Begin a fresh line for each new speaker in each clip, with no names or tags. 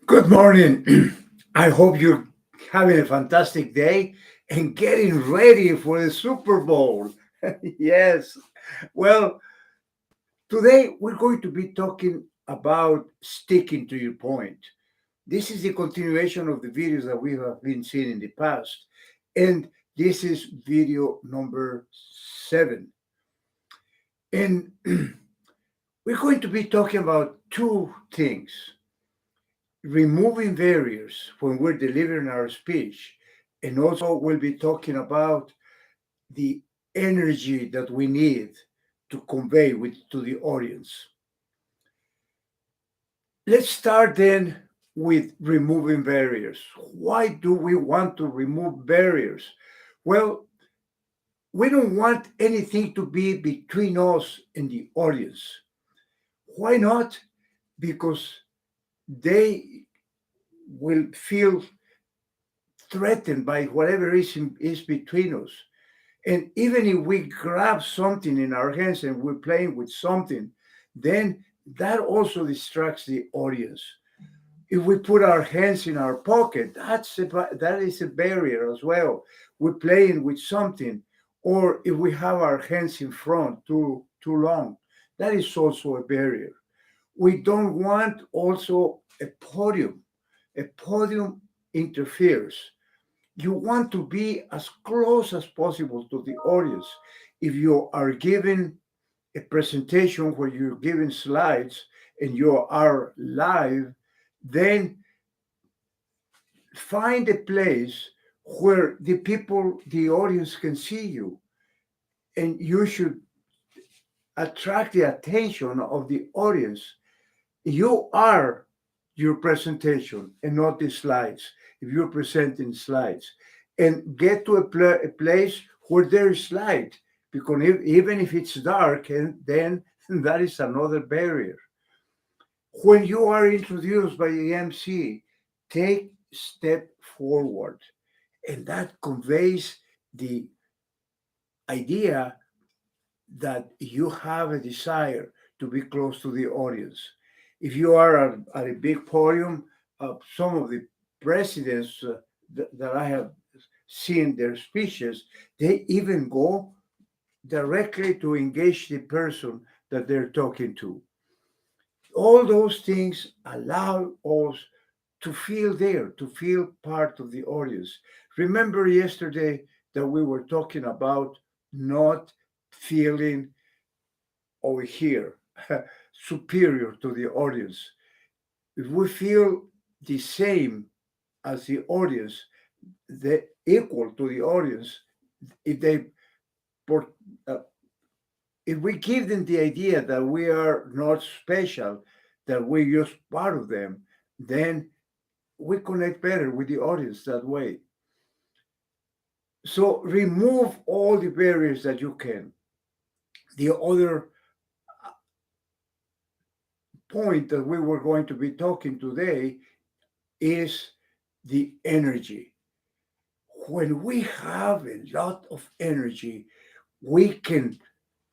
Good morning. I hope you're having a fantastic day and getting ready for the Super Bowl. Yes. Well, today we're going to be talking about sticking to your point. This is the continuation of the videos that we have been seeing in the past. And this is video number 7. And we're going to be talking about two things: removing barriers when we're delivering our speech. And also, we'll be talking about the energy that we need to convey to the audience. Let's start then with removing barriers. Why do we want to remove barriers? Well, we don't want anything to be between us and the audience. Why not? Because they will feel threatened by whatever is between us. And even if we grab something in our hands and we're playing with something, then that also distracts the audience. If we put our hands in our pocket, that is a barrier as well. We're playing with something, or if we have our hands in front too long, that is also a barrier. We don't want also a podium. A podium interferes. You want to be as close as possible to the audience. If you are giving a presentation where you're giving slides and you are live, then find a place where the audience can see you, and you should attract the attention of the audience. You are your presentation and not the slides. If you're presenting slides, and get to a place where there is light, because even if it's dark, and then that is another barrier. When you are introduced by the MC, take step forward, and that conveys the idea that you have a desire to be close to the audience. If you are at a big podium, some of the presidents that I have seen their speeches, they even go directly to engage the person that they're talking to. All those things allow us to feel there, to feel part of the audience. Remember yesterday that we were talking about not feeling over here superior to the audience. If we feel the same as the audience, the equal to the audience, if they por- uh, if we give them the idea that we are not special, that we're just part of them, then we connect better with the audience that way. So remove all the barriers that you can. The other point that we were going to be talking today is the energy. When we have a lot of energy, we can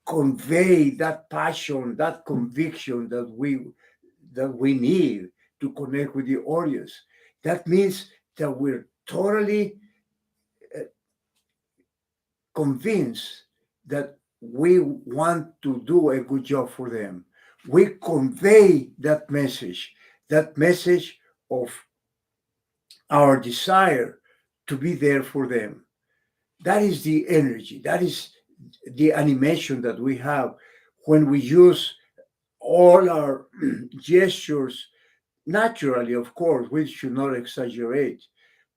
convey that passion, that conviction that we need to connect with the audience. That means that we're totally uh, convinced that we want to do a good job for them. We convey that message of our desire to be there for them. That is the energy. That is the animation that we have when we use all our gestures naturally. Of course, we should not exaggerate.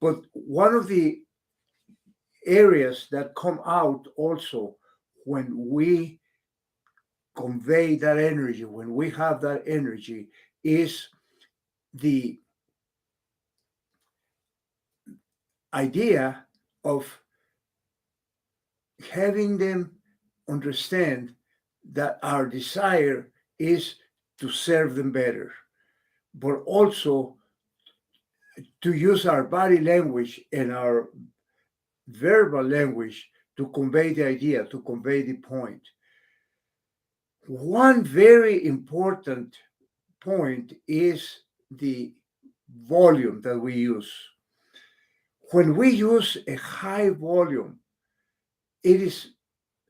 But one of the areas that come out also when we convey that energy, when we have that energy, is the idea of having them understand that our desire is to serve them better, but also to use our body language and our verbal language to convey the idea, to convey the point. One very important point is the volume that we use. When we use a high volume, it is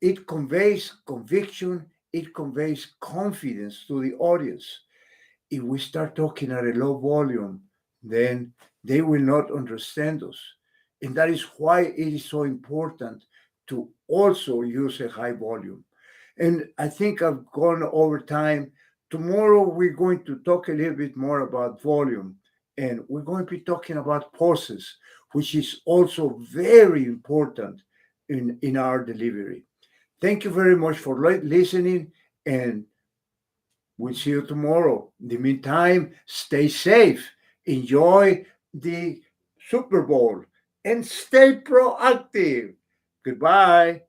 it conveys conviction, it conveys confidence to the audience. If we start talking at a low volume, then they will not understand us. And that is why it is so important to also use a high volume. And I think I've gone over time. Tomorrow, we're going to talk a little bit more about volume, and we're going to be talking about pauses, which is also very important in our delivery. Thank you very much for listening, and we'll see you tomorrow. In the meantime, stay safe, enjoy the Super Bowl, and stay proactive. Goodbye.